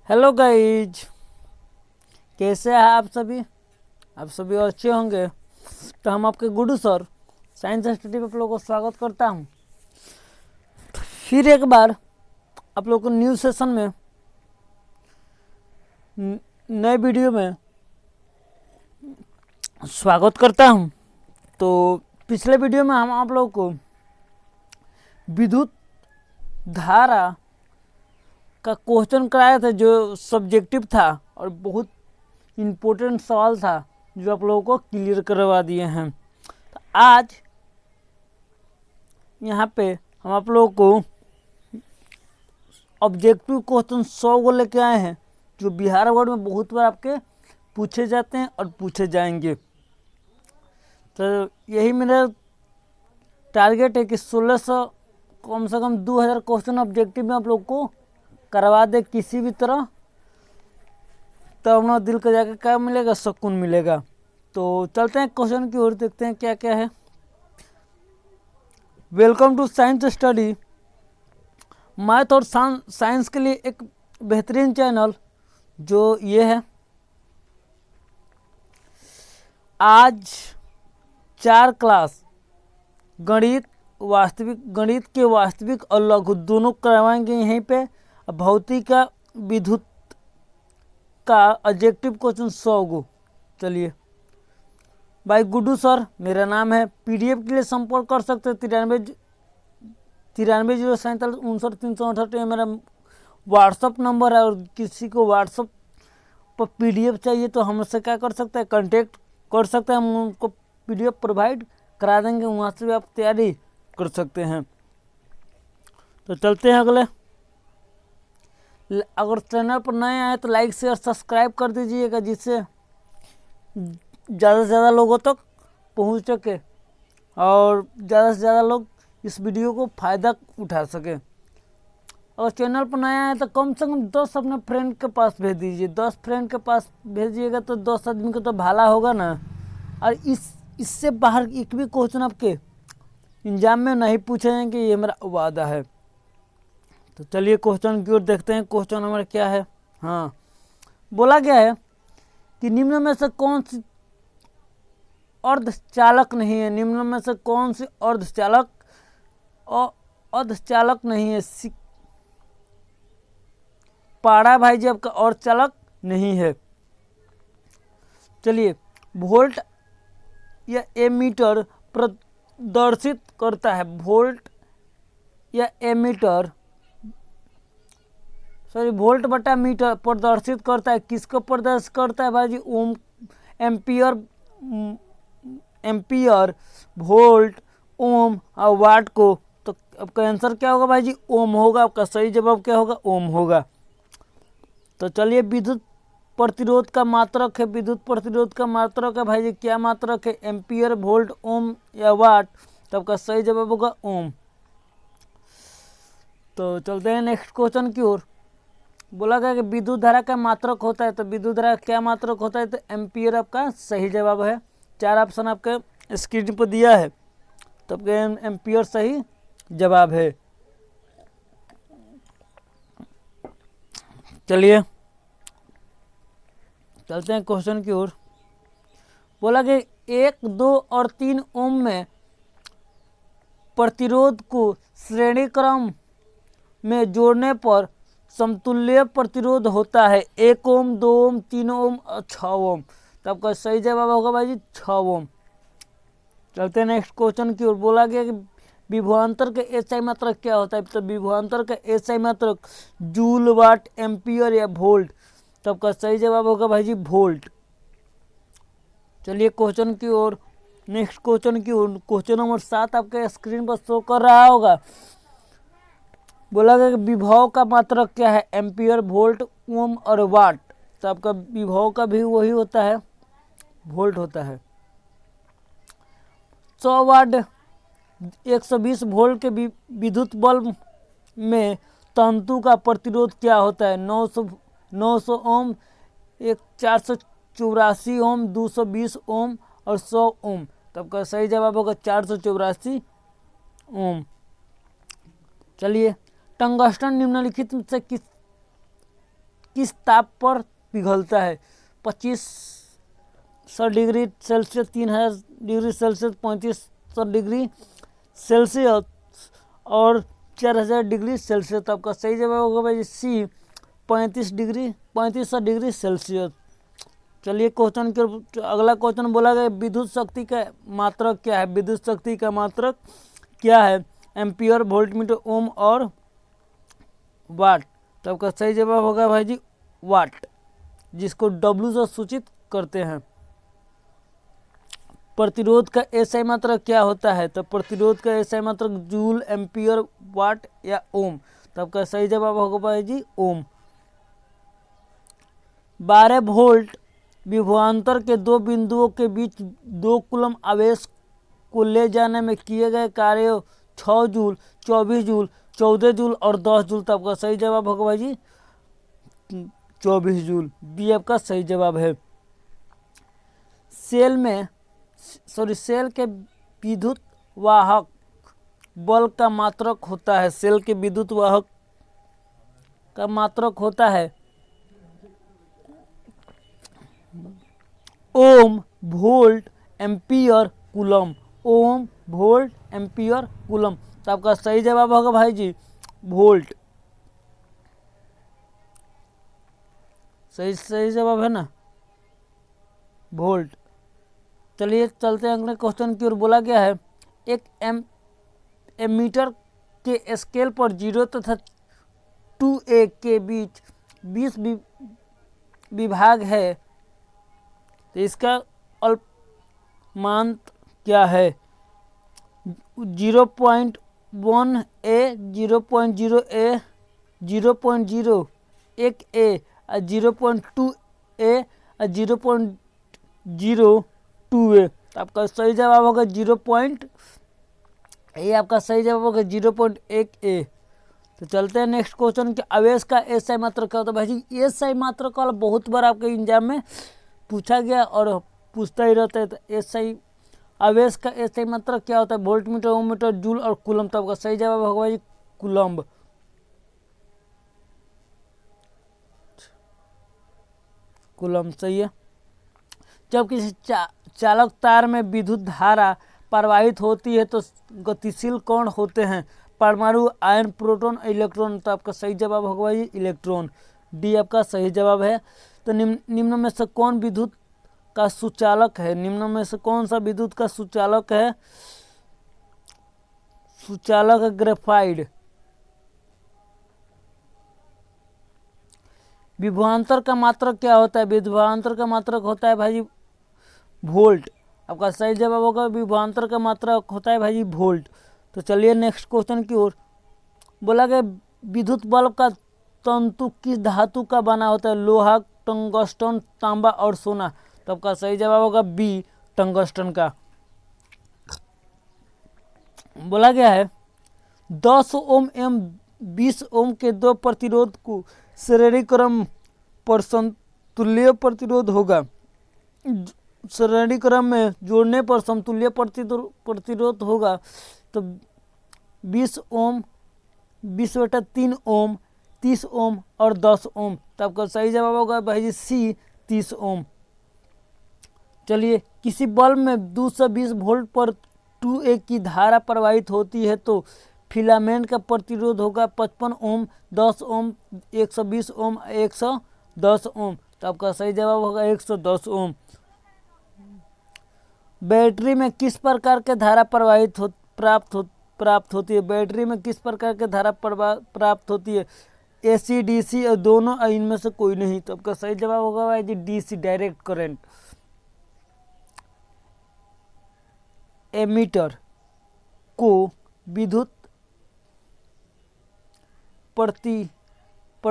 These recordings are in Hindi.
हेलो गाइज, कैसे हैं आप सभी। आप सभी अच्छे होंगे। तो हम आपके गुडू सर साइंस स्टडी पे आप लोगों को स्वागत करता हूं। फिर एक बार आप लोगों को न्यू सेशन में नए वीडियो में स्वागत करता हूं। तो पिछले वीडियो में हम आप लोगों को विद्युत धारा का क्वेश्चन कराया था जो सब्जेक्टिव था और बहुत इम्पोर्टेंट सवाल था जो आप लोगों को क्लियर करवा दिए हैं। तो आज यहाँ पे हम आप लोगों को ऑब्जेक्टिव क्वेश्चन 100 को लेके आए हैं जो बिहार बोर्ड में बहुत बार आपके पूछे जाते हैं और पूछे जाएंगे। तो यही मेरा टारगेट है कि 1600 कम से कम 2000 क्वेश्चन ऑब्जेक्टिव में आप लोग को करवा दे किसी भी तरह। तो अपना दिल को जाकर क्या मिलेगा, सुकून मिलेगा। तो चलते हैं क्वेश्चन की ओर, देखते हैं क्या क्या है। Welcome to science study, math और साइंस के लिए एक बेहतरीन चैनल जो ये है। आज 4 क्लास गणित के वास्तविक और लघु दोनों करवाएंगे यहीं पे। भौतिक का विद्युत का ऑब्जेक्टिव क्वेश्चन 100 को। चलिए भाई गुड्डू सर मेरा नाम है। पीडीएफ के लिए संपर्क कर सकते हैं 93 047 59 368 ये मेरा व्हाट्सअप नंबर है। और किसी को व्हाट्सअप पर पीडीएफ चाहिए तो हमसे क्या कर सकते हैं, कांटेक्ट कर सकते हैं। हम उनको पीडीएफ प्रोवाइड करा देंगे, वहाँ से भी आप तैयारी कर सकते हैं। तो चलते हैं अगले। अगर चैनल पर नए आए तो लाइक शेयर सब्सक्राइब कर दीजिएगा, जिससे ज़्यादा से ज़्यादा लोगों तक पहुंच सके और ज़्यादा से ज़्यादा लोग इस वीडियो को फ़ायदा उठा सके। और चैनल पर नया है तो कम से कम 10 अपने फ्रेंड के पास भेज दीजिए। 10 फ्रेंड के पास भेजिएगा तो 10 आदमी को तो भला होगा ना। और इससे बाहर एक भी क्वेश्चन आपके एग्जाम में नहीं पूछे जाएंगे, ये मेरा वादा है। तो चलिए क्वेश्चन की ओर देखते हैं। क्वेश्चन हमारा क्या है। हाँ, बोला गया है कि निम्न में से कौन सी अर्धचालक नहीं है। निम्न में से कौन सी अर्धचालक नहीं है। पाड़ा भाई जी आपका अर्धचालक नहीं है। चलिए, वोल्ट या एमीटर प्रदर्शित करता है। वोल्ट या एमीटर वोल्ट बटा मीटर प्रदर्शित करता है। किसको प्रदर्शित करता है भाई जी? ओम, एम्पियर, वोल्ट, ओम और वाट को। तो आपका आंसर क्या होगा भाई जी? ओम होगा। आपका सही जवाब क्या होगा? ओम होगा। तो चलिए, विद्युत प्रतिरोध का मात्रक है। विद्युत प्रतिरोध का मात्रक है भाई जी, क्या मात्रक है? एम्पियर, वोल्ट, ओम या वाट। तो आपका सही जवाब होगा ओम। तो चलते हैं नेक्स्ट क्वेश्चन की ओर। बोला गया कि विद्युत धारा का मात्रक होता है। तो विद्युत धारा क्या मात्रक होता है? तो एम्पियर आपका सही जवाब है। 4 ऑप्शन आपके स्क्रीन पर दिया है, तो आपके एम्पियर सही जवाब है। चलिए चलते हैं क्वेश्चन की ओर। बोला कि 1, 2 और 3 ओम में प्रतिरोध को श्रेणी क्रम में जोड़ने पर समतुल्य प्रतिरोध होता है। 1 ओम, 2 ओम, 3 ओम और 6 ओम। तो आपका सही जवाब होगा भाई जी 6 ओम। चलते हैं नेक्स्ट क्वेश्चन की ओर। बोला गया कि विभवांतर के एसआई मात्रक क्या होता है। तो विभवांतर का एसआई मात्रक जूल, वाट, एम्पियर या वोल्ट। तो आपका सही जवाब होगा भाई जी वोल्ट। चलिए क्वेश्चन की ओर, नेक्स्ट क्वेश्चन की ओर। क्वेश्चन नंबर 7 आपके स्क्रीन पर शो कर रहा होगा। बोला गया कि विभव का मात्रक क्या है? एम्पियर, वोल्ट, ओम और वाट। तो आपका विभव का भी वही होता है, वोल्ट होता है। 100 वाट 120 वोल्ट के विद्युत बल्ब में तंतु का प्रतिरोध क्या होता है? 900 ओम, 484 ओम, 220 ओम और 100 ओम। तो आपका सही जवाब होगा 484 ओम। चलिए, टंगस्टन निम्नलिखित में से किस ताप पर पिघलता है? 2500 degree Celsius, 3000 degree Celsius, 3500 degree Celsius और 4000 डिग्री सेल्सियस। तो आपका सही जवाब होगा भाई सी, 3500 डिग्री सेल्सियस। चलिए क्वेश्चन के अगला क्वेश्चन बोला गया विद्युत शक्ति का मात्रक क्या है? विद्युत शक्ति का मात्रक क्या है? एम्पियर, वोल्टमीटर, ओम और वाट। तो आपका सही जवाब होगा भाई जी वाट, जिसको डब्ल्यू से सूचित करते हैं। प्रतिरोध का एसआई मात्रक क्या होता है? तो प्रतिरोध का एसआई मात्रक जूल, एम्पियर, वाट या ओम। तो आपका सही जवाब होगा भाई जी ओम। 12 वोल्ट विभवांतर के दो बिंदुओं के बीच 2 कूलम आवेश को ले जाने में किए गए कार्य 6 जूल, 24 जूल, 14 जूल और 10 जूल। तो आपका सही जवाब होगा भाई जी 24 जूल। बी आपका सही जवाब है। सेल के विद्युत वाहक बल का मात्रक होता है। सेल के विद्युत वाहक का मात्रक होता है ओम, वोल्ट, एम्पियर, कूलम। ओम, वोल्ट, एम्पियर, कूलम। तो आपका सही जवाब होगा भाई जी वोल्ट। सही जवाब है ना, वोल्ट। चलिए चलते हैं अगले क्वेश्चन की ओर। बोला गया है एक एमीटर के स्केल पर 0 तथा 2A के बीच 20 विभाग है, तो इसका अल्पमांक क्या है? 0.1A, 0.0A, 0.0, 1A, 0.2A, 0.02A। तो आपका सही जवाब होगा 0. ये आपका सही जवाब होगा 0.1A। तो चलते हैं नेक्स्ट क्वेश्चन के। आवेश का एसआई मात्रक क्या होता है? भाई जी एसआई मात्रक वाला बहुत बार आपके एग्जाम में पूछा गया और पूछता ही रहता है। तो एसआई आवेश का एसआई मात्रक क्या होता है? वोल्टमीटर, ओममीटर, जूल और कूलम। तो आपका सही जवाब होगा भाई कूलम्ब। कूलम सही है। जब किसी चालक तार में विद्युत धारा प्रवाहित होती है तो गतिशील कण होते हैं? परमाणु, आयन, प्रोटॉन, इलेक्ट्रॉन। तो आपका सही जवाब होगा भाई इलेक्ट्रॉन। डी आपका सही जवाब है। तो निम्न में से कौन विद्युत का सुचालक है? निम्न में से कौन सा विद्युत का सुचालक है? सुचालक ग्रेफाइट। विभवांतर का मात्रक क्या होता है? विभवांतर का मात्रक होता है भाई जी वोल्ट। आपका सही जवाब होगा विभवांतर का मात्रक होता है भाई जी वोल्ट। तो चलिए नेक्स्ट क्वेश्चन की ओर। बोला गया विद्युत बल्ब का तंतु किस धातु का बना होता है? लोहा, टंगस्टन, तांबा और सोना। तो आपका सही जवाब होगा बी, टंगस्टन का। बोला गया है 10 ओम एवं 20 ओम के दो प्रतिरोध को श्रेणी क्रम पर समतुल्य प्रतिरोध होगा। श्रेणी क्रम में जोड़ने पर समतुल्य प्रतिरोध होगा। तो 20 ओम, 20/3 ओम, 30 ओम और 10 ओम। तो आपका सही जवाब होगा भाई जी सी, 30 ओम। चलिए किसी बल्ब में 220 वोल्ट पर 2A की धारा प्रवाहित होती है तो फिलामेंट का प्रतिरोध होगा 55 ओम, 10 ओम, 120 ओम, 110 ओम। तो आपका सही जवाब होगा 110 ओम। बैटरी में किस प्रकार के धारा प्राप्त होती है? बैटरी में किस प्रकार के धारा प्राप्त होती है? AC, DC और दोनों, इनमें से कोई नहीं। तो आपका सही जवाब होगा भाई जी DC, डायरेक्ट करंट। एमीटर को विद्युत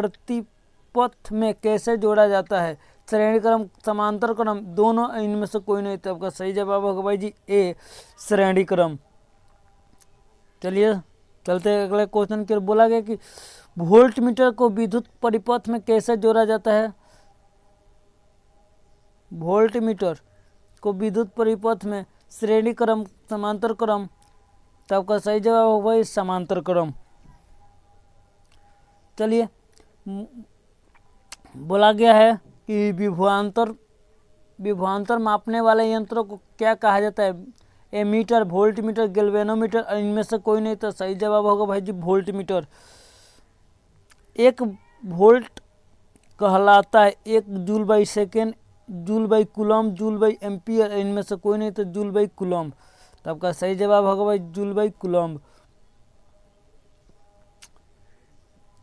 प्रतिपथ में कैसे जोड़ा जाता है? श्रेणी क्रम, समांतर क्रम, दोनों, इनमें से कोई नहीं। तो आपका सही जवाब होगा भाई जी ए, श्रेणी क्रम। चलिए चलते हैं अगले क्वेश्चन के। बोला गया कि वोल्ट मीटर को विद्युत परिपथ में कैसे जोड़ा जाता है? वोल्ट मीटर को विद्युत परिपथ में श्रेणी क्रम, समांतर क्रम। तो आपका सही जवाब होगा भाई समांतर क्रम। चलिए बोला गया है कि विभवांतर मापने वाले यंत्रों को क्या कहा जाता है? एमीटर, वोल्टमीटर, गैल्वेनोमीटर, इनमें से कोई नहीं। तो सही जवाब होगा भाई जी वोल्टमीटर। 1 वोल्ट कहलाता है 1 joule by second, joule by coulomb, joule by ampere, इनमें से कोई नहीं। तो जूल बाई कूलम। तो आपका सही जवाब होगा भाई जूल बाई कूलम।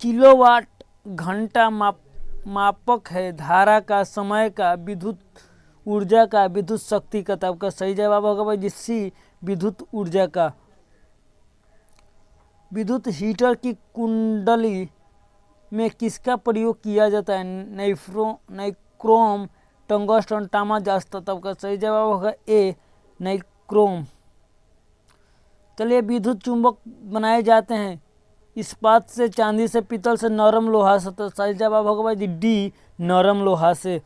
किलोवाट घंटा मापक है धारा का, समय का, विद्युत ऊर्जा का, विद्युत शक्ति का। तो आपका सही जवाब होगा भाई सी, विद्युत ऊर्जा का। विद्युत हीटर की कुंडली में किसका प्रयोग किया जाता है? नाइक्रोम, टंगस्टन, तामा, जास्त। तो आपका सही जवाब होगा ए, नाइक्रोम। चलिए, विद्युत चुंबक बनाए जाते हैं इस्पात से, चांदी से, पीतल से, नरम लोहा से। तो सही जवाब होगा भाई डी, नरम लोहा से।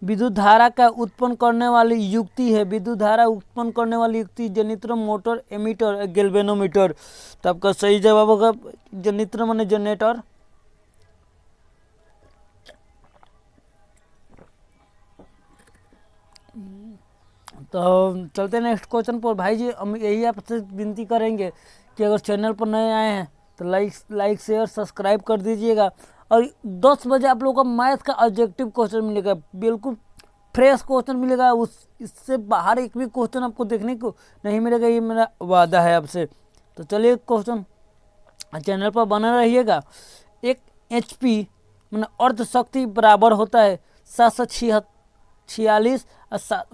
विद्युत धारा का उत्पन्न करने वाली युक्ति है, विद्युत धारा उत्पन्न करने वाली युक्ति जनरेटर, मोटर, एमीटर, गैल्वेनोमीटर। तो आपका सही जवाब होगा जनरेटर माने जनरेटर। तो चलते हैं नेक्स्ट क्वेश्चन पर। भाई जी हम यही आपसे विनती करेंगे कि अगर चैनल पर नए आए हैं तो लाइक शेयर सब्सक्राइब कर दीजिएगा। और 10 बजे आप लोगों का मैथ का ऑब्जेक्टिव क्वेश्चन मिलेगा, बिल्कुल फ्रेश क्वेश्चन मिलेगा। इससे बाहर एक भी क्वेश्चन आपको देखने को नहीं मिलेगा, ये मेरा वादा है आपसे। तो चलिए क्वेश्चन, चैनल पर बना रहिएगा। एक HP मैंने अर्ध शक्ति बराबर होता है 746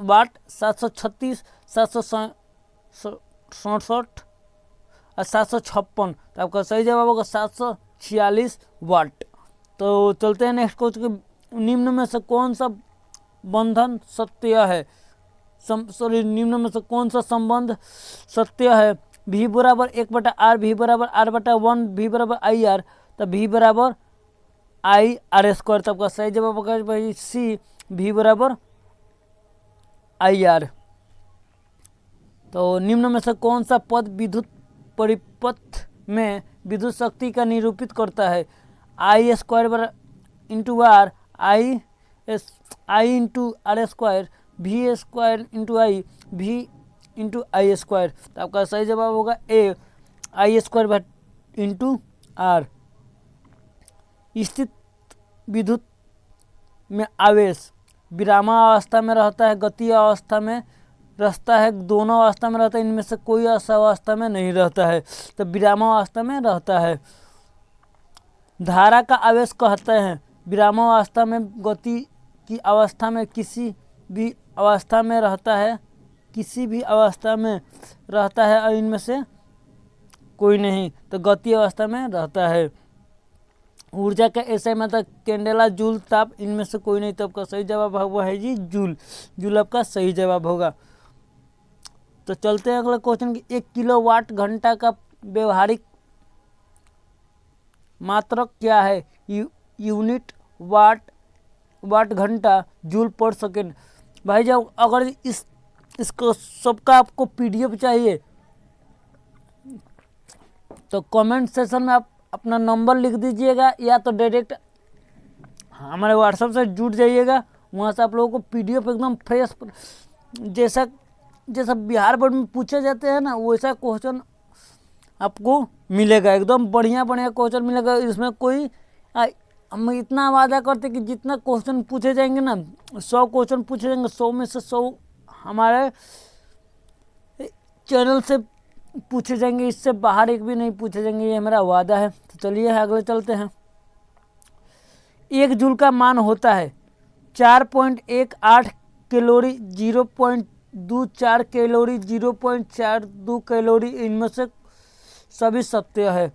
वाट, 736, 767 और 756। तो आपका सही जवाब होगा 746 वाट। तो चलते हैं नेक्स्ट क्वेश्चन। निम्न में से कौन सा बंधन सत्य है? निम्न में से कौन सा संबंध सत्य है? V बराबर 1/R, V बराबर R/1, V बराबर IR। तो V बराबर IR²। तो आपका सही जवाब होगा भाई सी, V बराबर IR। तो निम्न में से कौन सा पद विद्युत परिपथ में विद्युत शक्ति का निरूपित करता है? I² into R, I into R², V² into I²। तो आपका सही जवाब होगा ए, I² इंटू R। स्थित विद्युत में आवेश विरामावस्था में रहता है, गतीय अवस्था में रहता है, दोनों अवस्था में रहता है, इनमें से कोई अवस्था में नहीं रहता है। तो विरामावस्था में रहता है। धारा का आवेश कहते हैं विरामावस्था में, गति की अवस्था में, किसी भी अवस्था में रहता है, किसी भी अवस्था में रहता है, और इनमें से कोई नहीं। तो गति अवस्था में रहता है। ऊर्जा का ऐसा मतलब कैंडेला, जूल, ताप, इनमें से कोई नहीं। तो आपका सही जवाब होगा है जी जूल। जूल आपका सही जवाब होगा। तो चलते हैं अगले क्वेश्चन की। 1 किलोवाट घंटा का व्यवहारिक मात्रक क्या है? यूनिट, वाट घंटा, जूल पर सेकेंड। भाई जब अगर इसको सबका आपको PDF चाहिए तो कमेंट सेक्शन में आप अपना नंबर लिख दीजिएगा, या तो डायरेक्ट हमारे व्हाट्सएप से जुड़ जाइएगा। वहाँ से आप लोगों को PDF एकदम फ्रेश, जैसा बिहार बोर्ड में पूछे जाते हैं ना, वैसा क्वेश्चन आपको मिलेगा। एकदम बढ़िया क्वेश्चन मिलेगा। इसमें कोई हम इतना वादा करते कि जितना क्वेश्चन पूछे जाएंगे ना, 100 क्वेश्चन पूछे जाएंगे, 100 में से 100 हमारे चैनल से पूछे जाएंगे, इससे बाहर एक भी नहीं पूछे जाएंगे, ये मेरा वादा है। तो चलिए अगले चलते हैं। 1 जूल का मान होता है 4.18 कैलोरी, 0.24 कैलोरी, 0.42 कैलोरी, इनमें से सभी सत्य है।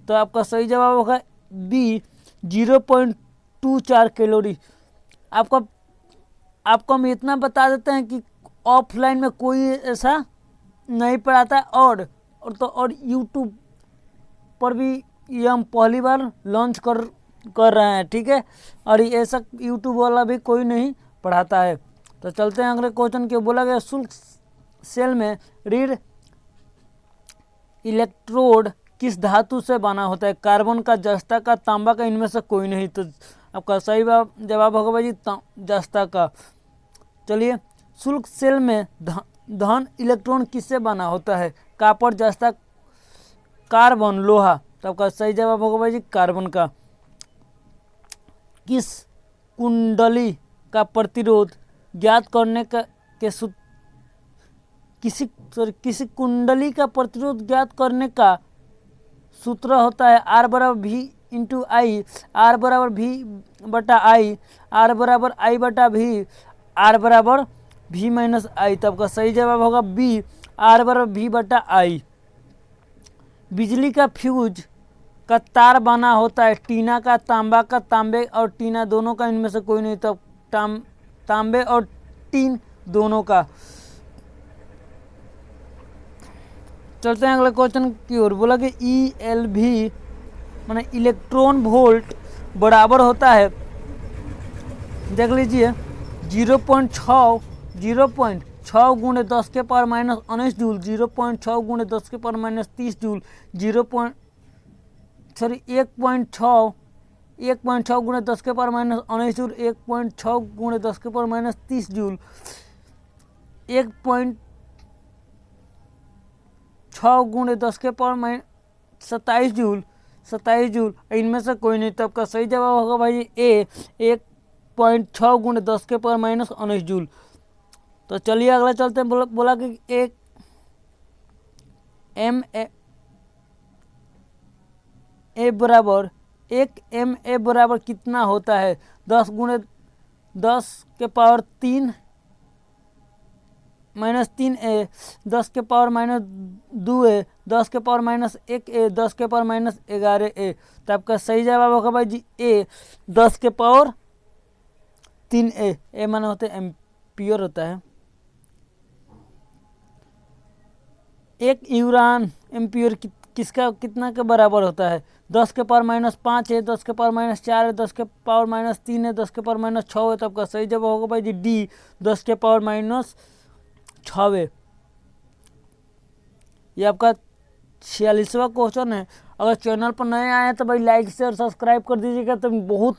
तो आपका सही जवाब होगा बी, 0.24 कैलोरी। आपको हम इतना बता देते हैं कि ऑफलाइन में कोई ऐसा नहीं पढ़ाता है, और यूट्यूब पर भी ये हम पहली बार लॉन्च कर रहे हैं, ठीक है। और ऐसा यूट्यूब वाला भी कोई नहीं पढ़ाता है। तो चलते हैं अगले क्वेश्चन के। बोला गया शुल्क सेल में रीढ़ इलेक्ट्रोड किस धातु से बना होता है? कार्बन का, जस्ता का, तांबा का, इनमें से कोई नहीं। तो आपका सही जवाब होगा भाई जस्ता का। चलिए, शुल्क सेल में धन इलेक्ट्रॉन किससे बना होता है? कॉपर, जस्ता, कार्बन, लोहा। तो आपका सही जवाब होगा भाई जी कार्बन का। किस कुंडली का प्रतिरोध ज्ञात करने का किसी कुंडली का प्रतिरोध ज्ञात करने का सूत्र होता है R बराबर V इंटू आई, R बराबर V बटा आई, R बराबर I बटा V, R बराबर V माइनस आई। तो आपका सही जवाब होगा B, R बराबर V बटा आई। बिजली का फ्यूज का तार बना होता है टीना का, तांबा का, तांबे और टीना दोनों का, इनमें से कोई नहीं। तो तांबे और टीन दोनों का। चलते हैं अगले क्वेश्चन की ओर। बोला कि ELV माने इलेक्ट्रॉन वोल्ट बराबर होता है, देख लीजिए 0.6 गुणे 10 के पावर माइनस 19 जूल, 0.6 गुणे 10 के पावर माइनस 30 जूल, 1.6 गुणे 10 के पावर माइनस 19 जूल, 1.6 गुणे 10 के पावर माइनस 30 जूल, 1.6 गुणे 10 के पावर माइनस 27 जूल। इनमें से कोई नहीं। तब का सही जवाब होगा भाई ए, 1.6 गुणे 10 के पावर माइनस 19 जूल। तो चलिए अगला चलते हैं। बोला कि एक MA बराबर कितना होता है? 10 गुणे 10 के पावर 3 माइनस 3A, 10 के पावर माइनस 2A, 10 के पावर माइनस 1A, 10 के पावर माइनस 11A। तो आपका सही जवाब होगा भाई जी ए, 10 के पावर 3A। ए माना होता है एम्पियर होता है। एक यूरान एम्पियर किसका कितना के बराबर होता है? 10 के पावर माइनस 5 है, 10 के पावर माइनस 4 है, 10 के पावर माइनस 3 है, 10 के पावर माइनस 6 है। तो आपका सही जवाब होगा भाई जी डी, 10 के पावर माइनस 6। ये आपका 46वां क्वेश्चन है। अगर चैनल पर नए आए हैं तो भाई लाइक शेयर सब्सक्राइब कर दीजिएगा। तो बहुत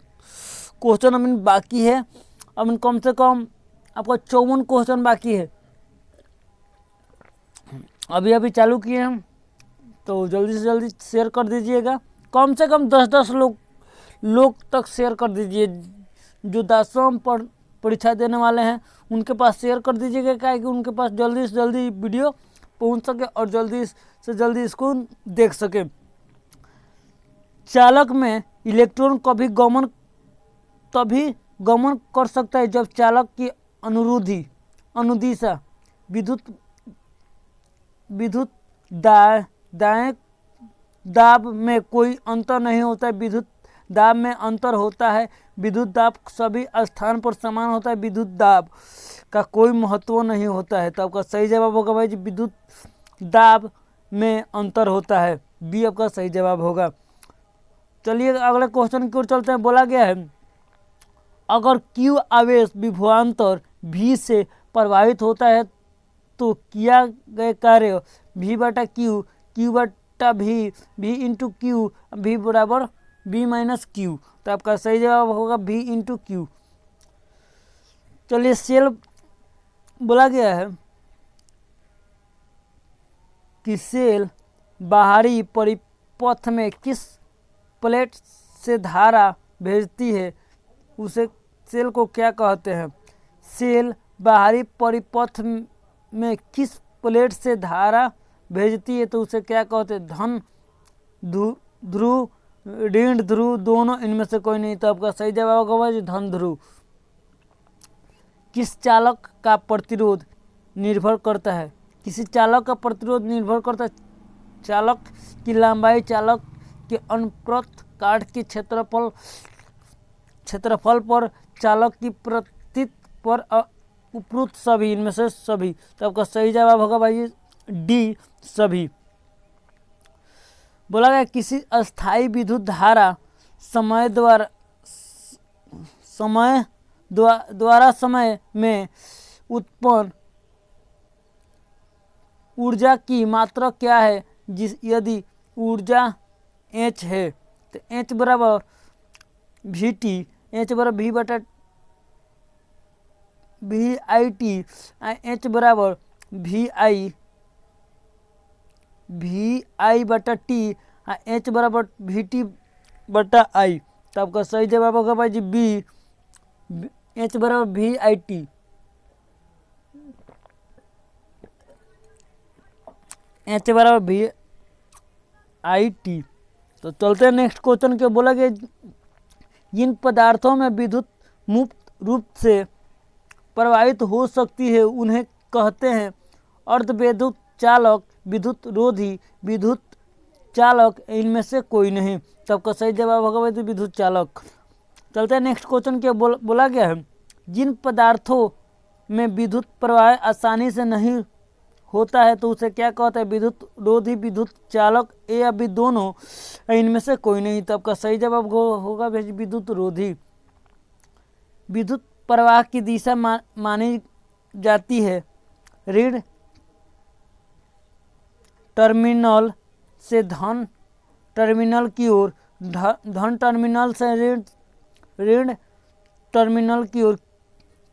क्वेश्चन अभी बाकी है, अब कम से कम आपका 54 क्वेश्चन बाकी है, अभी चालू किए हम। तो जल्दी से जल्दी शेयर कर दीजिएगा, कम से कम 10-10 लोग तक शेयर कर दीजिए। जो 10वीं परीक्षा देने वाले हैं उनके पास शेयर कर दीजिएगा, क्या है कि उनके पास जल्दी से जल्दी वीडियो पहुंच सके और जल्दी से जल्दी इसको देख सके। चालक में इलेक्ट्रॉन तभी गमन कर सकता है जब चालक की अनुदिशा विद्युत दाब में कोई अंतर नहीं होता है। विद्युत दाब में अंतर होता है। विद्युत दाब सभी स्थान पर समान होता है। विद्युत दाब का कोई महत्व नहीं होता है। तो आपका सही जवाब होगा भाई जी विद्युत दाब में अंतर होता है, बी आपका सही जवाब होगा। चलिए अगले क्वेश्चन की ओर चलते हैं। बोला गया है अगर Q आवेश विभवांतर V से प्रभावित होता है तो किया गया कार्य V बटा Q, Q बटा V, V into Q, V बराबर V माइनस Q। तो आपका सही जवाब होगा V इंटू Q। चलिए सेल बोला गया है कि सेल बाहरी परिपथ में किस प्लेट से धारा भेजती है, उसे सेल को क्या कहते हैं? सेल बाहरी परिपथ में किस प्लेट से धारा भेजती है तो उसे क्या कहते हैं? धन ध्रुव, ऋण ध्रुव, दोनों, इनमें से कोई नहीं। तो आपका सही जवाब होगा धन ध्रुव। किस चालक का प्रतिरोध निर्भर करता है? किसी चालक का प्रतिरोध निर्भर करता है चालक की लंबाई, चालक के अनुप्रस्थ काट के क्षेत्रफल पर, चालक की प्रतीत पर, उपरोक्त सभी, इनमें से सभी। तो आपका सही जवाब होगा भाई डी, सभी। बोला गया किसी अस्थायी विद्युत धारा समय में उत्पन्न ऊर्जा की मात्रा क्या है यदि ऊर्जा एच है। तो एच बराबर वी टी, एच बराबर वी बटा वी आई टी, एच बराबर वी आई बटा टी, एच बराबर वी टी बटा आई। तो आपका सही जवाब होगा भाई जी बी, एच बराबर वी आई टी, एच बराबर वी आई टी। तो चलते हैं नेक्स्ट क्वेश्चन के। बोला कि जिन पदार्थों में विद्युत मुक्त रूप से प्रवाहित हो सकती है उन्हें कहते हैं अर्धविद्युत चालक, विद्युत रोधी, विद्युत चालक, इनमें से कोई नहीं। तो आपका सही जवाब होगा भाई विद्युत चालक। चलते हैं नेक्स्ट क्वेश्चन के। बोला गया है जिन पदार्थों में विद्युत प्रवाह आसानी से नहीं होता है तो उसे क्या कहते हैं विद्युत रोधी, विद्युत चालक, ए या बी दोनों, इनमें से कोई नहीं। तो आपका सही जवाब होगा भाई विद्युत रोधी। विद्युत प्रवाह की दिशा मानी जाती है ऋण टर्मिनल से धन टर्मिनल की ओर, धन टर्मिनल से ऋण टर्मिनल की ओर,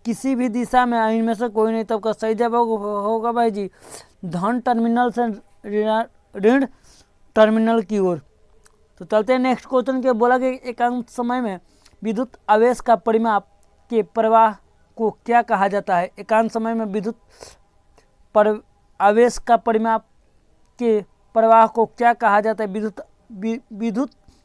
किसी भी दिशा में, इनमें से कोई नहीं। तब का सही जवाब होगा भाई जी धन टर्मिनल से ऋण टर्मिनल की ओर। तो चलते हैं नेक्स्ट क्वेश्चन के। बोला कि एकांत समय में विद्युत आवेश का परिमाप के प्रवाह को क्या कहा जाता है। एकांत समय में विद्युत आवेश का परिमाप के प्रवाह को क्या कहा जाता है। विद्युत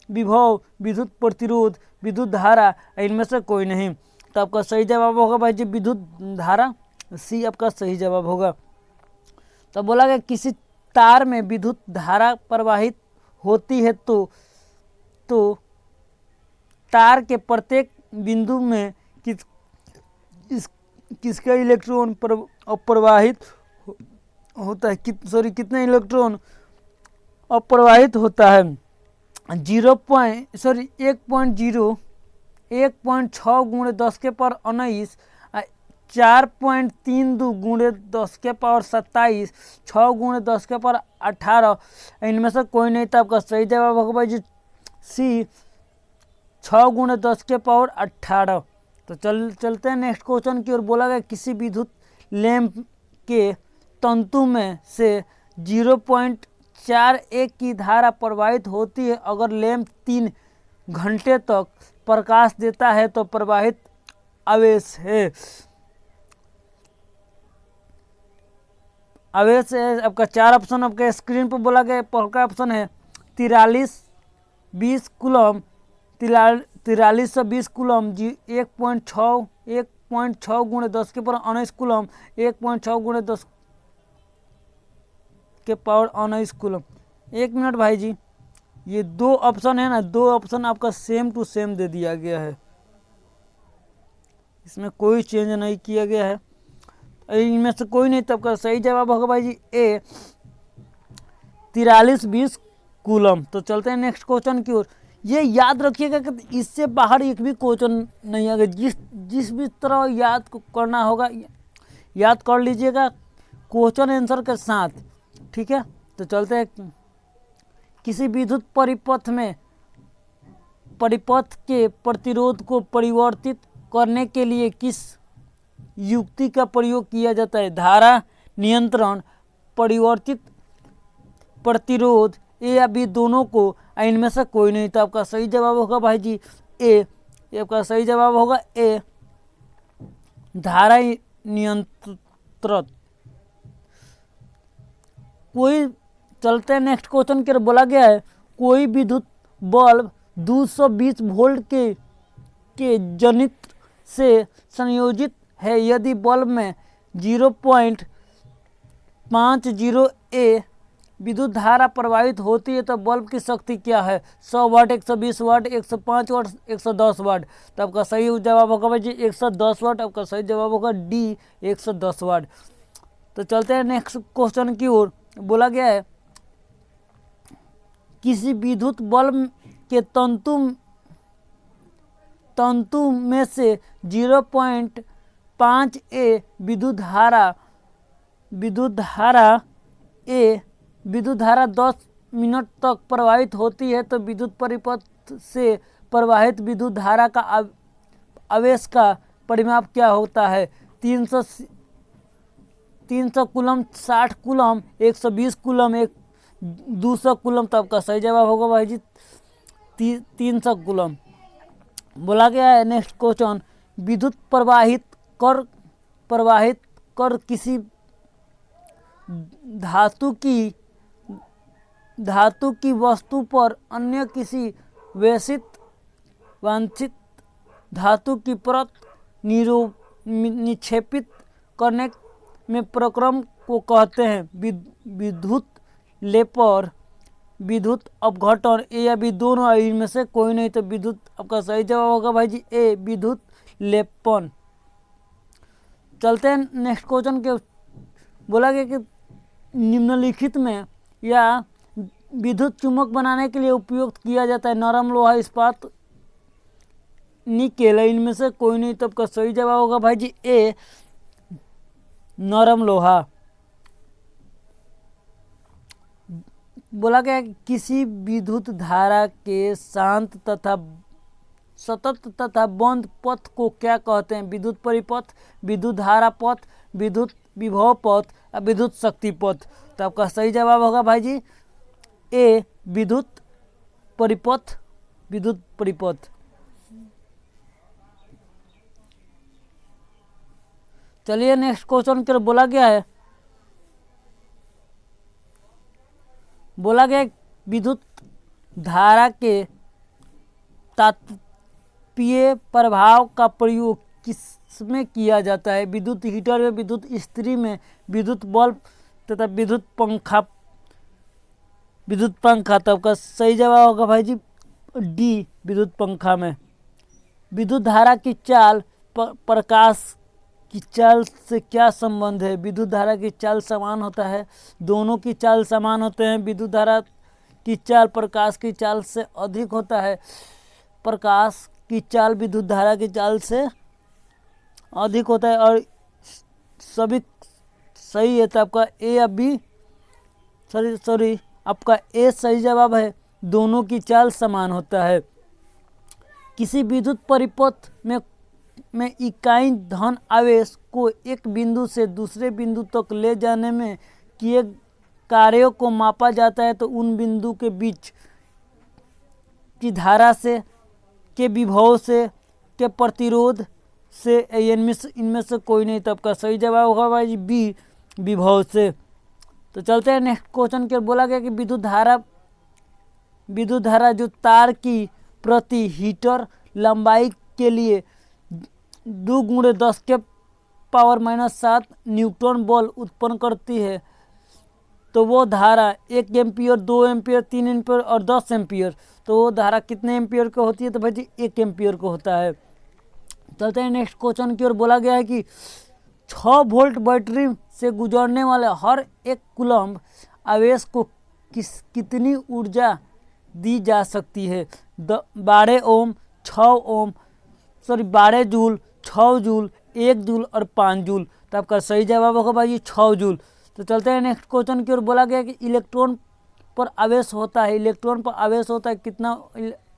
विभव, विद्युत प्रतिरोध, विद्युत धारा, इनमें से कोई नहीं। तो आपका सही जवाब होगा भाई जी विद्युत धारा, सी आपका सही जवाब होगा। तो बोला गया किसी तार में विद्युत धारा प्रवाहित होती है तो तार के प्रत्येक बिंदु में किसका इलेक्ट्रॉन अप्रवाहित होता है, कितने इलेक्ट्रॉन अप्रवाहित होता है। 1.6 गुणे 10 के पावर 19, 4.32 गुणे 10 के पावर 27, 6 गुणे 10 के पावर 18, इनमें से कोई नहीं। था आपका सही जवाब होगा भाई जी सी, 6 गुणे 10 के पावर 18। तो चलते हैं नेक्स्ट क्वेश्चन की ओर। बोला गया किसी विद्युत लैंप के तंतु में से 0.41 की धारा प्रवाहित होती है। अगर लैंप 3 घंटे तक प्रकाश देता है तो प्रवाहित आवेश है आपका 4 ऑप्शन आपके स्क्रीन पर बोला गया। पहला ऑप्शन है 4320 कूलम, 4320 कूलम, 1.6 गुणे 10 के पावर 19 कूलम, 1.6 गुणे 10 के पावर 19 कूलम। 1 मिनट भाई जी, ये 2 ऑप्शन है ना, 2 ऑप्शन आपका सेम टू सेम दे दिया गया है, इसमें कोई चेंज नहीं किया गया है, इनमें से कोई नहीं। तब का सही जवाब होगा भाई जी ए, 4320 कूलम। तो चलते हैं नेक्स्ट क्वेश्चन की ओर। ये याद रखिएगा कि इससे बाहर एक भी क्वेश्चन नहीं आएगा। जिस भी तरह याद करना होगा याद कर लीजिएगा क्वेश्चन आंसर के साथ, ठीक है। तो चलते हैं किसी विद्युत परिपथ के प्रतिरोध को परिवर्तित करने के लिए किस युक्ति का प्रयोग किया जाता है। धारा नियंत्रण, परिवर्तित प्रतिरोध, ए या बी दोनों को, इनमें से कोई नहीं। तो आपका सही जवाब होगा भाई जी ए, आपका सही जवाब होगा ए, धारा नियंत्रण। कोई चलते हैं नेक्स्ट क्वेश्चन के। बोला गया है कोई विद्युत बल्ब 220 वोल्ट के जनित्र से संयोजित है। यदि बल्ब में 0.50 ए विद्युत धारा प्रवाहित होती है तो बल्ब की शक्ति क्या है। 100 वाट, 120 वाट, 105 वाट, 110 वाट। तो आपका सही जवाब होगा भाई जी 110 वाट। आपका सही जवाब होगा डी, 110 वाट। तो चलते हैं नेक्स्ट क्वेश्चन की ओर। बोला गया है किसी विद्युत बल्ब के तंतु में से 0.5 ए विद्युत धारा 10 मिनट तक प्रवाहित होती है तो विद्युत परिपथ से प्रवाहित विद्युत धारा का आवेश का परिमाप क्या होता है? 300 कूलम, 60 कूलम, 120 कूलम, 200 कूलम। तो आपका सही जवाब होगा भाई जी 300 कूलम। बोला गया है नेक्स्ट क्वेश्चन, विद्युत प्रवाहित कर किसी धातु की वस्तु पर अन्य किसी वांछित धातु की परत निक्षेपित करने में प्रक्रम को कहते हैं विद्युत लेपर, विद्युत अपघटन, ए या बी दोनों, इनमें से कोई नहीं। तो विद्युत, आपका सही जवाब होगा भाई जी ए, विद्युत लेपन। चलते हैं नेक्स्ट क्वेश्चन के। बोला गया कि निम्नलिखित में या विद्युत चुम्बक बनाने के लिए उपयोग किया जाता है नरम लोहा, इस्पात, निकेल, इनमें से कोई नहीं। तब का सही जवाब होगा भाई जी ए, नरम लोहा। बोला गया किसी विद्युत धारा के शांत तथा सतत तथा बंद पथ को क्या कहते हैं? विद्युत परिपथ, विद्युत धारा पथ, विद्युत विभव पथ या विद्युत शक्ति पथ। तो आपका सही जवाब होगा भाई जी ए, विद्युत परिपथ, विद्युत परिपथ। चलिए नेक्स्ट क्वेश्चन के बोला गया है, बोला गया विद्युत धारा के तात्पीय प्रभाव का प्रयोग किसमें किया जाता है? विद्युत हीटर में, विद्युत इस्त्री में, विद्युत बल्ब तथा विद्युत पंखा। तब का सही जवाब होगा भाई जी डी, विद्युत पंखा में। विद्युत धारा की चाल प्रकाश की चाल से क्या संबंध है? विद्युत धारा की चाल समान होता है, दोनों की चाल समान होते हैं। विद्युत धारा की चाल प्रकाश की चाल से अधिक होता है, प्रकाश की चाल विद्युत धारा की चाल से अधिक होता है, और सभी सही है। तो आपका ए या बी, सॉरी आपका ए सही जवाब है, दोनों की चाल समान होता है। किसी विद्युत परिपथ में इकाई धन आवेश को एक बिंदु से दूसरे बिंदु तक ले जाने में किए कार्यों को मापा जाता है। तो उन बिंदु के बीच की धारा से, के विभव से, के प्रतिरोध से, इनमें से कोई नहीं। तो आपका सही जवाब होगा भाई बी, विभव से। तो चलते हैं नेक्स्ट क्वेश्चन के। बोला गया कि विद्युत धारा जो तार की प्रति हीटर लंबाई के लिए 2 × 10⁻⁷ न्यूटन बल उत्पन्न करती है, तो वो धारा 1 एम्पियर, 2 एम्पियर, 3 एम्पियर और 10 एम्पियर। तो वो धारा कितने एम्पियर को होती है? तो भाई जी 1 एम्पियर को होता है। चलते हैं नेक्स्ट क्वेश्चन की ओर। बोला गया है कि 6 वोल्ट बैटरी से गुजरने वाले हर 1 कूलम्ब आवेश को कितनी ऊर्जा दी जा सकती है? 12 ओम, 12 जूल, 6 जूल, 1 जूल और 5 जूल। तो आपका सही जवाब होगा भाई 6 जूल। तो चलते हैं नेक्स्ट क्वेश्चन की ओर। बोला गया कि इलेक्ट्रॉन पर आवेश होता है, इलेक्ट्रॉन पर आवेश होता है, कितना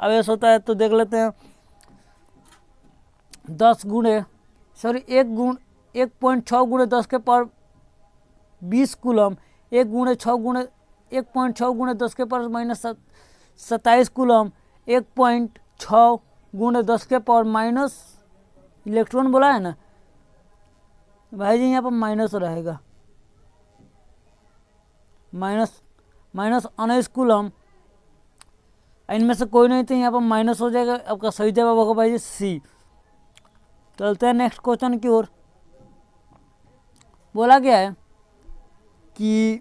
आवेश होता है? तो देख लेते हैं। 1.6 × 10⁻20 कूलम, 1.6 × 10⁻27 कूलम, 1.6 × 10⁻, इलेक्ट्रॉन बोला है ना भाई जी, यहाँ पर माइनस रहेगा, -19 कूलम। इनमें से कोई नहीं, तो यहाँ पर माइनस हो जाएगा। आपका सही जवाब होगा भाई जी सी। चलते हैं नेक्स्ट क्वेश्चन की ओर। बोला गया है कि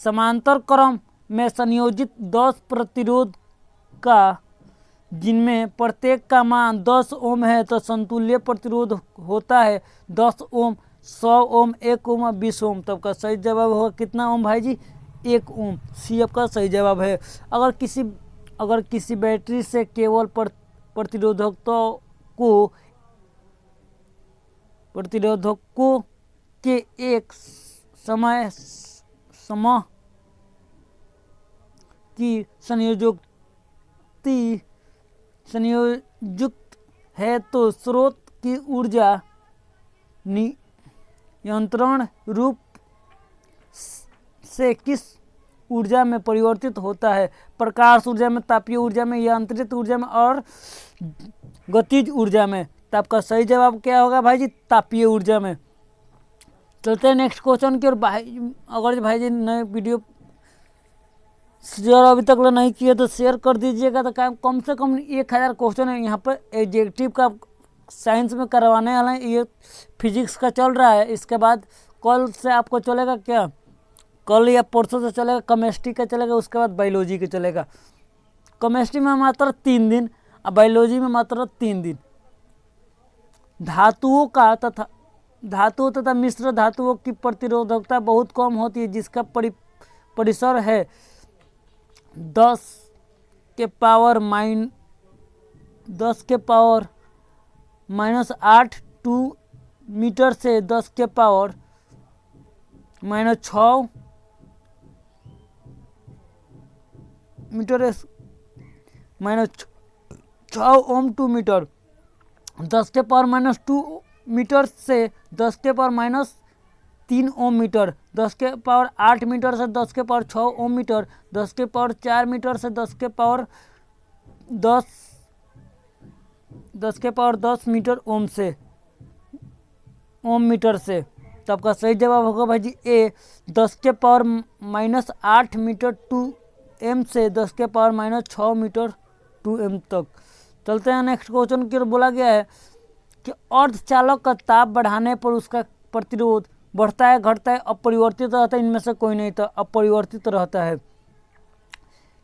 समांतर क्रम में संयोजित 10 प्रतिरोध का, जिनमें प्रत्येक का मान 10 ओम है, तो समतुल्य प्रतिरोध होता है 10 ओम, 100 ओम, 1 ओम और 20 ओम। तब का सही जवाब होगा कितना ओम भाई जी? 1 ओम। सी आपका सही जवाब है। अगर किसी बैटरी से केवल प्रतिरोधकों के एक समूह की संयोजुक्त है तो स्रोत की ऊर्जा नियंत्रण रूप से किस ऊर्जा में परिवर्तित होता है? प्रकाश ऊर्जा में, तापीय ऊर्जा में, यांत्रिक ऊर्जा में और गतिज ऊर्जा में। तो आपका सही जवाब क्या होगा भाई जी? तापीय ऊर्जा में। चलते हैं नेक्स्ट क्वेश्चन की। और भाई अगर भाई जी नए वीडियो शेयर अभी तक नहीं किए तो शेयर कर दीजिएगा। तो कम से कम 1000 क्वेश्चन है यहाँ पर एडजेक्टिव का साइंस में करवाने वाला है। ये फिजिक्स का चल रहा है, इसके बाद कल से आपको चलेगा क्या, कल या परसों से चलेगा केमिस्ट्री का चलेगा, उसके बाद बायोलॉजी का चलेगा। केमिस्ट्री में मात्र 3 दिन और बायोलॉजी में मात्र 3 दिन। धातुओं तथा मिश्र धातुओं की प्रतिरोधकता बहुत कम होती है, जिसका परिसर है 10 के पावर -8 2 मीटर से 10 के पावर -6 मीटर -6 ओम 2 मीटर, 10 के पावर -2 मीटर से 10 के पावर -3 ओम मीटर, 10 के पावर 8 मीटर से 10 के पावर 6 ओम मीटर, 10 के पावर 4 मीटर से 10 के पावर 10 मीटर ओम मीटर से। तो आपका सही जवाब होगा भाई जी ए, 10 के पावर -8 मीटर 2 एम से 10 के पावर -6 मीटर 2 एम तक। चलते हैं नेक्स्ट क्वेश्चन की ओर। बोला गया है कि अर्धचालक का ताप बढ़ाने पर उसका प्रतिरोध बढ़ता है, घटता है, अपरिवर्तित रहता है? इनमें से कोई नहीं, तो अपरिवर्तित रहता है।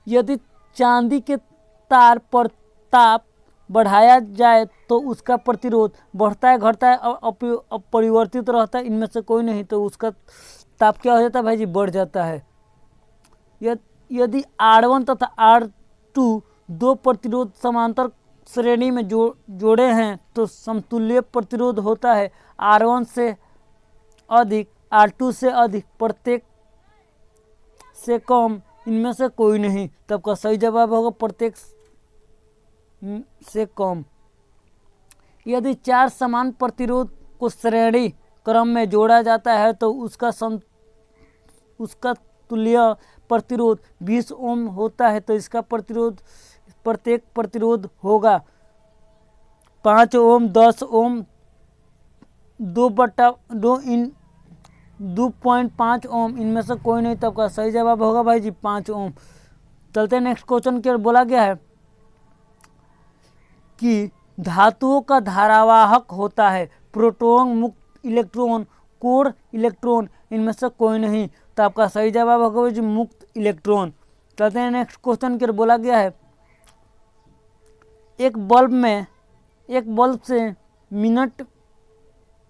यदि चांदी के तार पर ताप बढ़ाया जाए तो उसका प्रतिरोध बढ़ता है, घटता है, अपरिवर्तित रहता है? इनमें से कोई नहीं, तो उसका ताप क्या हो जाता है भाई जी? बढ़ जाता है। यदि R1 तथा R2 दो प्रतिरोध समांतर श्रेणी में जोड़े हैं तो समतुल्य प्रतिरोध होता है। R1 से अधिक, R2 से अधिक, प्रत्येक से कम, इनमें से कोई नहीं। तो आपका सही जवाब होगा प्रत्येक से कम। यदि 4 समान प्रतिरोध को श्रेणी क्रम में जोड़ा जाता है तो उसका तुल्य प्रतिरोध 20 ओम होता है। तो इसका प्रत्येक प्रतिरोध होगा 5 ओम, 10 ओम, 2.5 ओम, इनमें से कोई नहीं। तब का सही जवाब होगा भाई जी 5 ओम। चलते हैं नेक्स्ट क्वेश्चन की ओर। बोला गया है कि धातुओं का धारावाहक होता है प्रोटॉन, मुक्त इलेक्ट्रॉन, कोर इलेक्ट्रॉन, इनमें से कोई नहीं। तो आपका सही जवाब होगा भाई जी मुक्त इलेक्ट्रॉन। चलते हैं नेक्स्ट क्वेश्चन की ओर। बोला गया है एक बल्ब से मिनट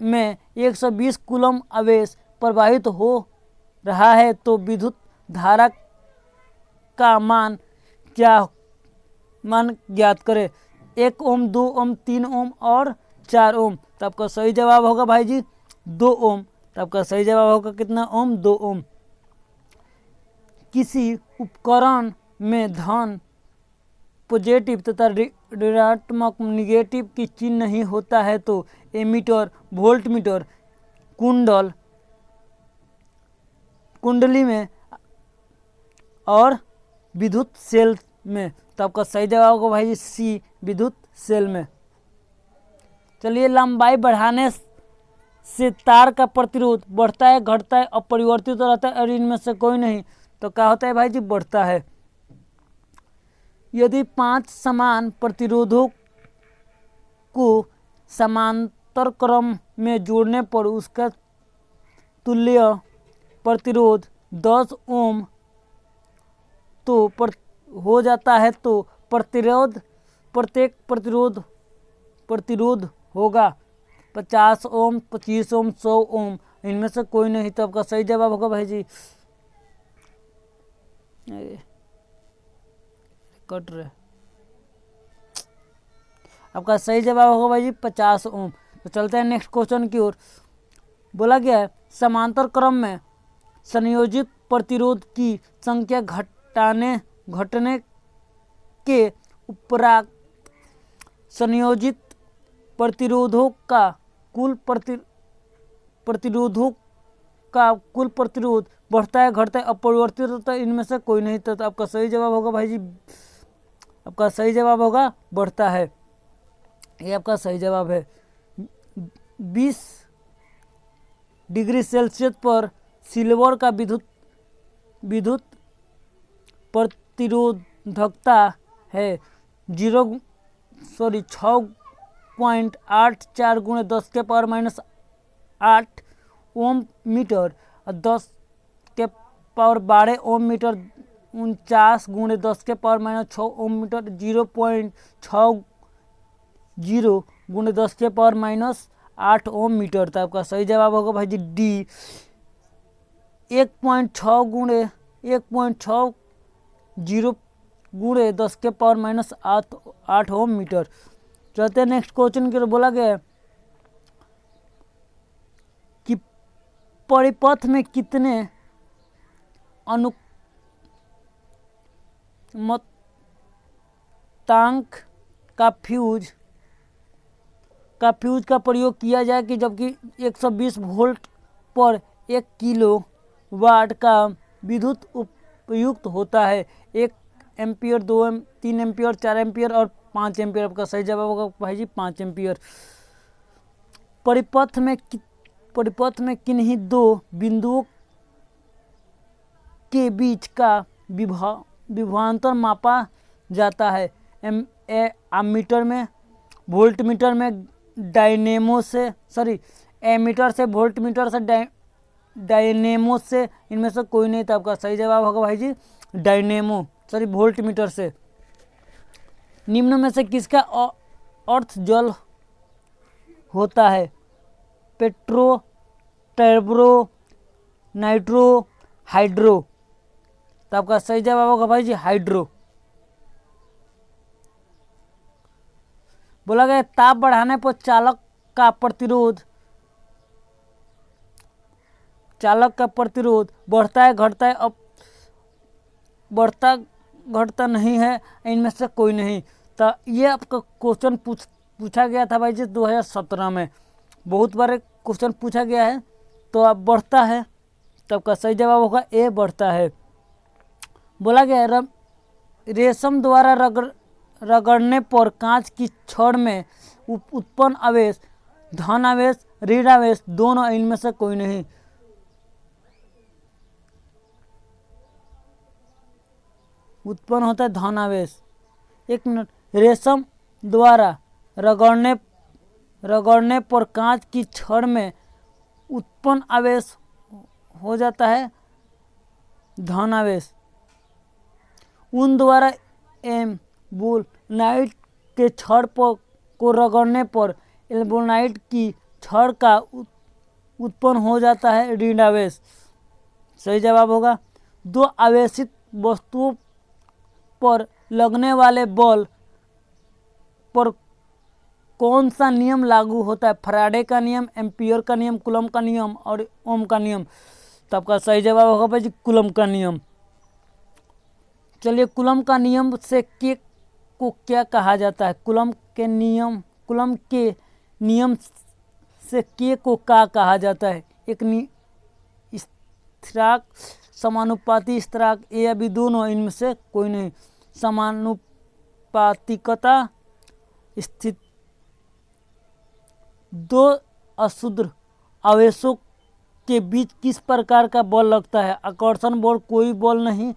में 120 कूलम आवेश प्रवाहित हो रहा है तो विद्युत धारा का मान ज्ञात करें? 1 ओम, 2 ओम, 3 ओम और 4 ओम। तो आपका सही जवाब होगा भाई जी 2 ओम। तो आपका सही जवाब होगा कितना ओम? 2 ओम। किसी उपकरण में धन पॉजिटिव तथा ऋणात्मक निगेटिव की चिन्ह नहीं होता है तो एमीटर, वोल्टमीटर, कुंडली में और विद्युत सेल में। तो आपका सही जवाब होगा भाई सी, विद्युत सेल में। चलिए, लंबाई बढ़ाने से तार का प्रतिरोध बढ़ता है, घटता है, अपरिवर्तित रहता है? और इनमें से कोई नहीं। तो क्या होता है भाई जी? बढ़ता है। यदि 5 समान प्रतिरोधों को समांतर क्रम में जोड़ने पर उसका तुल्य प्रतिरोध 10 ओम तो हो जाता है तो प्रत्येक प्रतिरोध होगा 50 ओम, 25 ओम, 100 ओम, इनमें से कोई नहीं। तो आपका सही जवाब होगा भाई जी कट रहे, आपका सही जवाब होगा भाई जी 50 ओम। तो चलते हैं नेक्स्ट क्वेश्चन की ओर। बोला गया है समांतर क्रम में संयोजित प्रतिरोध की संख्या घटने के उपरांत संयोजित प्रतिरोधों का कुल प्रतिरोध बढ़ता है घटता है अपरिवर्तित होता है, इनमें से कोई नहीं। तो आपका सही जवाब होगा भाई जी, आपका सही जवाब होगा बढ़ता है, ये आपका सही जवाब है। 20 डिग्री सेल्सियस पर सिल्वर का विद्युत प्रतिरोधकता है 6.84 गुणे 10 के पावर माइनस 8 ओम मीटर और 10 के पावर 12 ओम मीटर 49 गुणे 10 के पावर माइनस 6 ओम मीटर 0.60 गुणे 10 के पावर माइनस 8 ओम मीटर। तो आपका सही जवाब होगा भाई जी डी 1.6 गुणे 1.60 गुणे 10 के पावर माइनस 8 ओम मीटर। चलते हैं नेक्स्ट क्वेश्चन के लिए। बोला गया है कि परिपथ में कितने अनुमतांक का फ्यूज का प्रयोग किया जाए कि जबकि 120 वोल्ट पर 1 किलो वाट का विद्युत उपयुक्त होता है 1 एम्पियर 3 एम्पियर 4 एम्पियर और 5 एम्पियर। आपका सही जवाब होगा भाई जी 5 एम्पियर। परिपथ में किन्हीं दो बिंदुओं के बीच का विभवांतर मापा जाता है एमीटर में वोल्टमीटर में एमीटर से वोल्टमीटर से डायनेमो से, इनमें से कोई नहीं। था आपका सही जवाब होगा भाई जी वोल्टमीटर से। निम्न में से किसका अर्थ जल होता है पेट्रो टर्बो नाइट्रो हाइड्रो। तो आपका सही जवाब होगा भाई जी हाइड्रो। बोला गया ताप बढ़ाने पर चालक का प्रतिरोध बढ़ता है घटता है, अब बढ़ता घटता नहीं है, इनमें से कोई नहीं। तो ये आपका क्वेश्चन पूछा गया था भाई जी 2017 में, बहुत बार क्वेश्चन पूछा गया है। तो अब बढ़ता है, तो आपका सही जवाब होगा ए बढ़ता है। बोला गया रेशम द्वारा रगड़ने पर कांच की छड़ में उत्पन्न आवेश धन आवेश ऋण आवेश दोनों, इनमें से कोई नहीं। उत्पन्न होता है धन आवेश। 1 मिनट। रेशम द्वारा रगड़ने पर कांच की छड़ में उत्पन्न आवेश हो जाता है धन आवेश। ऊन द्वारा एल्बोनाइट के छड़ को रगड़ने पर एल्बोनाइट की छड़ का उत्पन्न हो जाता है ऋण आवेश। सही जवाब होगा। दो आवेशित वस्तुओं पर लगने वाले बल पर कौन सा नियम लागू होता है फैराडे का नियम, एम्पियर का नियम, कूलम का नियम और ओम का नियम। तो आपका सही जवाब होगा भाई जी कूलम का नियम। चलिए कूलम का नियम से के को क्या कहा जाता है? कूलम के नियम से के को क्या कहा जाता है? एक स्थिरांक समानुपाती स्थिरांक ए या बी दोनों, इनमें से कोई नहीं। समानुपातिकता स्थित दो अशुद्ध आवेशों के बीच किस प्रकार का बल लगता है? आकर्षण बल, कोई बल नहीं।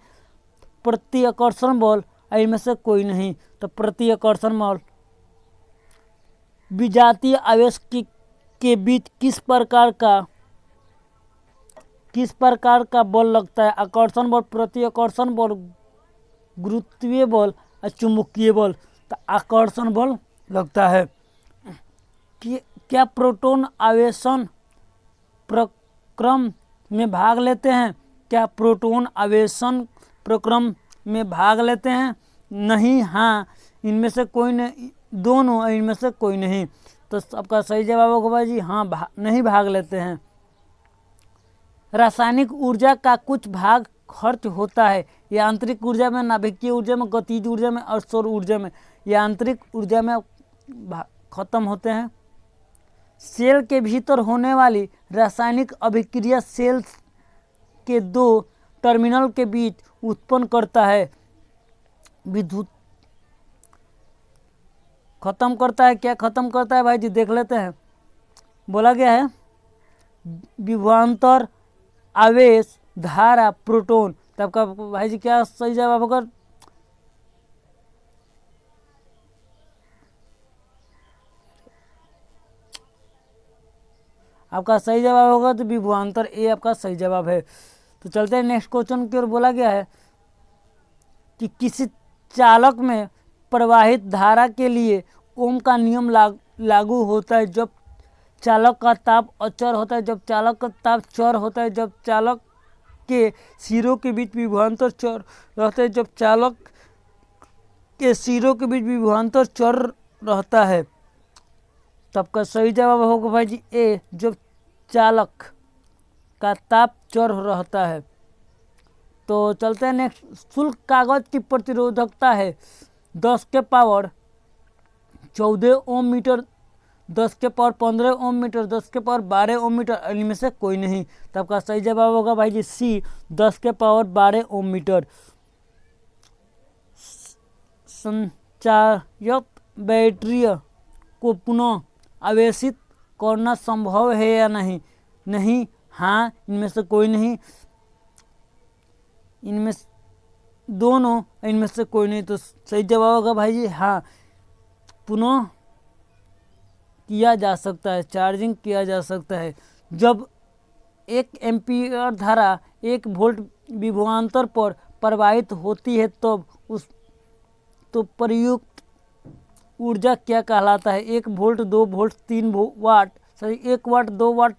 प्रति आकर्षण बल, इनमें से कोई नहीं। तो प्रति आकर्षण बल। विजातीय आवेश के बीच किस प्रकार का बल लगता है? आकर्षण बल, प्रति आकर्षण बल, गुरुत्वीय बल और चुंबकीय बल। तो आकर्षण बल लगता है। क्या प्रोटॉन आवेशन प्रक्रम में भाग लेते हैं? क्या प्रोटॉन आवेशन प्रक्रम में भाग लेते हैं? नहीं, हाँ, इनमें से कोई नहीं, दोनों, इनमें से कोई नहीं। तो आपका सही जवाब होगा भाई जी हाँ, नहीं भाग लेते हैं। रासायनिक ऊर्जा का कुछ भाग खर्च होता है। यांत्रिक ऊर्जा में, नाभिकीय ऊर्जा में, गतिज ऊर्जा में और सौर ऊर्जा में। यांत्रिक ऊर्जा में खत्म होते हैं। सेल के भीतर होने वाली रासायनिक अभिक्रिया सेल के दो टर्मिनल के बीच उत्पन्न करता है विद्युत। खत्म करता है, क्या खत्म करता है भाई जी, देख लेते हैं। बोला गया है विभवांतर, आवेश, धारा, प्रोटॉन। तो आपका भाई जी क्या सही जवाब होगा? आपका सही जवाब होगा तो विभवांतर, ए आपका सही जवाब है। तो चलते हैं नेक्स्ट क्वेश्चन की ओर। बोला गया है कि किसी चालक में प्रवाहित धारा के लिए ओम का नियम लागू होता है जब चालक का ताप अचर होता है, जब चालक का ताप चर होता है, जब चालक के सिरों के बीच विभवांतर चर रहता है, जब चालक के सिरों के बीच विभवांतर चर रहता है। तब का सही जवाब होगा भाई जी ए, जब चालक का ताप चर रहता है। तो चलते हैं नेक्स्ट। शुल्क कागज की प्रतिरोधकता है 10 के पावर 14 ओम मीटर, 10 के पावर 15 ओम मीटर, 10 के पावर 12 ओम मीटर, इनमें से कोई नहीं। तब का सही जवाब होगा भाई जी सी, 10 के पावर 12 ओम मीटर। संचायक बैटरी को पुनः आवेशित करना संभव है या नहीं? नहीं, हाँ, इनमें से कोई नहीं, इनमें दोनों, इनमें से कोई नहीं। तो सही जवाब होगा भाई जी हाँ, पुनः किया जा सकता है, चार्जिंग किया जा सकता है। जब 1 एम्पीयर धारा 1 वोल्ट विभवांतर पर प्रवाहित होती है तब तो प्रयुक्त ऊर्जा क्या कहलाता है? 1 वोल्ट, 2 वोल्ट, 3 वाट, सही 1 वाट, 2 वाट,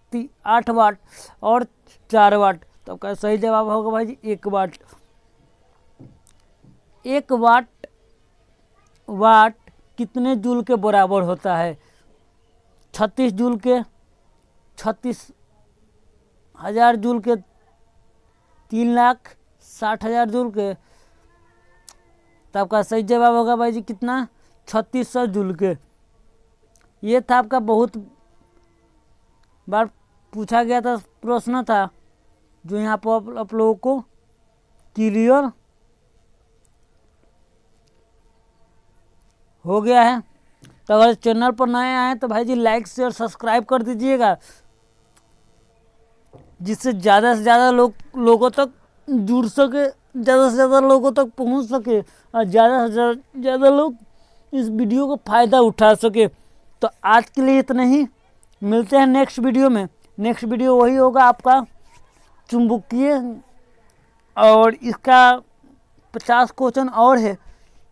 8 वाट और 4 वाट। तो आपका सही जवाब होगा भाई जी 1 वाट। 1 वाट कितने जूल के बराबर होता है? 36 जूल के, 36,000 जूल के, 3,60,000 जूल के। तो आपका सही जवाब होगा भाई जी कितना? 3600 जूल के। ये था आपका बहुत बार पूछा गया था प्रश्न था, जो यहाँ पर आप लोगों को क्लियर हो गया है। तो अगर चैनल पर नए आए तो भाई जी लाइक शेयर सब्सक्राइब कर दीजिएगा, जिससे ज़्यादा से ज़्यादा लोगों तक जुड़ सके, ज़्यादा से ज़्यादा लोगों तक पहुंच सके और ज़्यादा से ज़्यादा लोग इस वीडियो को फ़ायदा उठा सके। तो आज के लिए इतना ही, मिलते हैं नेक्स्ट वीडियो में। नेक्स्ट वीडियो वही होगा आपका चुंबकीय, और इसका 50 क्वेश्चन और है,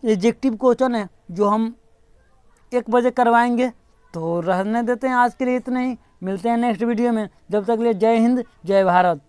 एग्जेक्टिव क्वेश्चन है, जो हम 1 बजे करवाएंगे। तो रहने देते हैं आज के लिए इतना ही, मिलते हैं नेक्स्ट वीडियो में। जब तक के लिए जय हिंद, जय भारत।